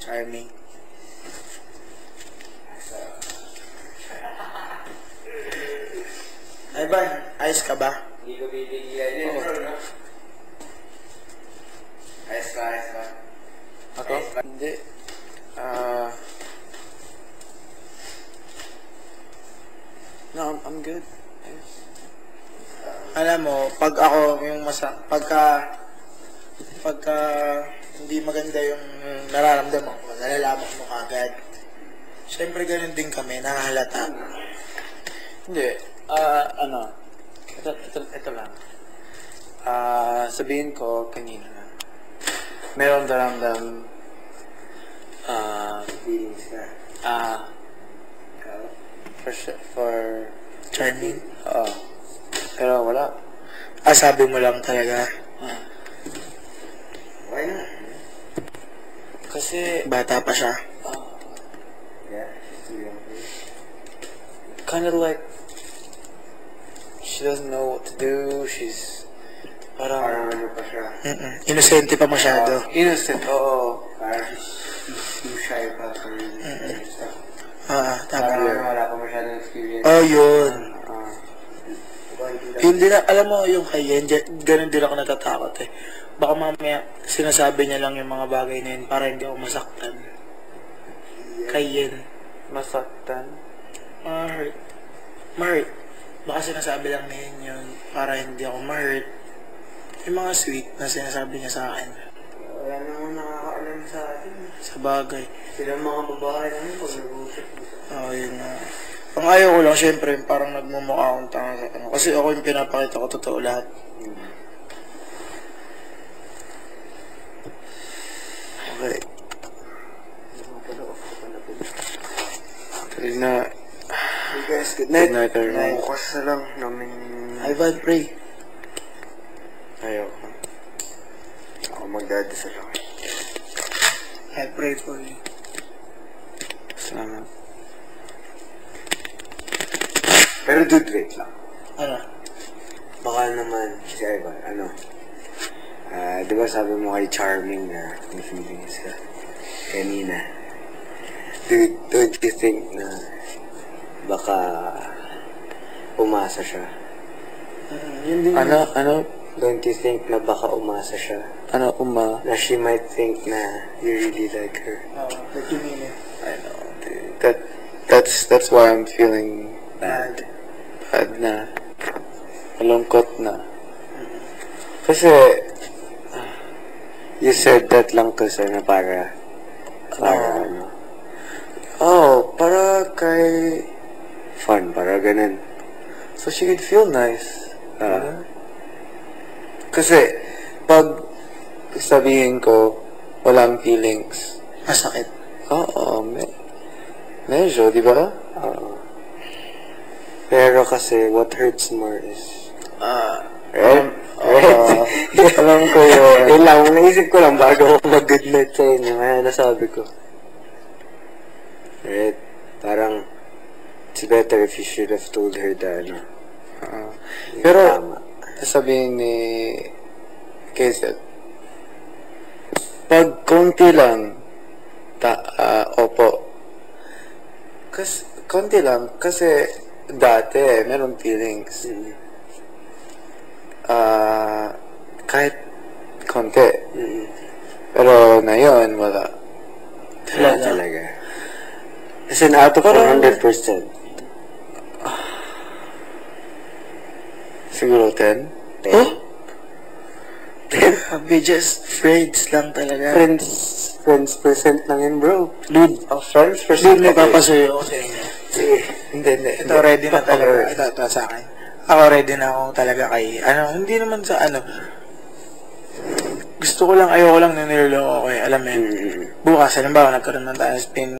Charming. Ay ba? Ayos ka ba? Hindi ko bibigilan yun, bro, no? Ayos ba? Ako? Hindi. No, I'm good. Ayos. Alam mo, pag ako yung pagka hindi maganda yung nararamdaman ko, nalalaman mo kagad. Siyempre ganun din kami, nakahalata. Hindi. Ito lang. Sabihin ko kanina na meron daramdam Feelings ka. for charming. Oo. Pero wala. Sabi mo lang talaga. Why not? Kasi bata pa siya. Yeah, she's too young for you. Kind of like she doesn't know what to do. She's Parang ano pa siya. Inosente pa masyado. Innocent, oo. Parang she's too shy pa for stuff. Tama yun. Wala pa masyadong experience. Oh, yun. Yun din, alam mo yung kay Yen, ganun din ako natatakot eh. Baka mamaya sinasabi niya lang yung mga bagay na yun para hindi ako masaktan. Kay Yen. Masaktan? Ma-hurt. Baka sinasabi lang niya yun para hindi ako ma-hurt. Yung mga sweet na sinasabi niya sa akin. Wala namang nakakaalam sa atin. Sa bagay. Silang mga babae lang yun pag nag-uusap. Yun na. Ang ayaw ko lang, syempre, parang nagmumukha akong tanga sa ano. Kasi ako yung pinapakita ko totoo lahat. Okay. Tuloy na. Hey guys, good night. Good night, everyone. Bukas na lang namin. Ivan, pray. Ayaw ko. Ako magdadasal ako. I pray for you. Salamat. Pero dude, wait lang. Ano? Baka naman, si Ivan, di ba sabi mo kay Charming na may feelings ka kanina? Dude, don't you think na baka umasa siya? Yun din. Don't you think na baka umasa siya? Na she might think na you really like her? Like you mean it. I know, dude. That's why I'm feeling bad na. Malungkot na. Kasi, you said that lang kasi na para ano? Para kay Fun, para ganun. so she could feel nice. Kasi, Pag sabihin ko walang feelings. Masakit. Medyo, di ba? pero kasi, what hurts more is, Right? alam ko yun. Yun lang, naisip ko lang bago ako mag-good night sa inyo. Kaya nasabi ko. Right? Parang, it's better if you should have told her that, Pero, tama. sabihin ni Kayset, pag konti lang, opo. Konti lang, kasi dati, meron feelings. Kahit konti. Pero ngayon, wala. Wala talaga. As in, out of 100%. Siguro 10. We just friends lang talaga. Friends percent lang yun, bro. Dude, Friends dude, percent. magpapasuyo ako sa inyo. Hindi. Ito, ready na talaga. Ito sa akin. Ako ready na ako talaga kay, hindi naman sa gusto ko lang, ayoko lang na niloloko ko eh. Alam mo yun. Bukas, halimbawa, nagkaroon ng tayo spin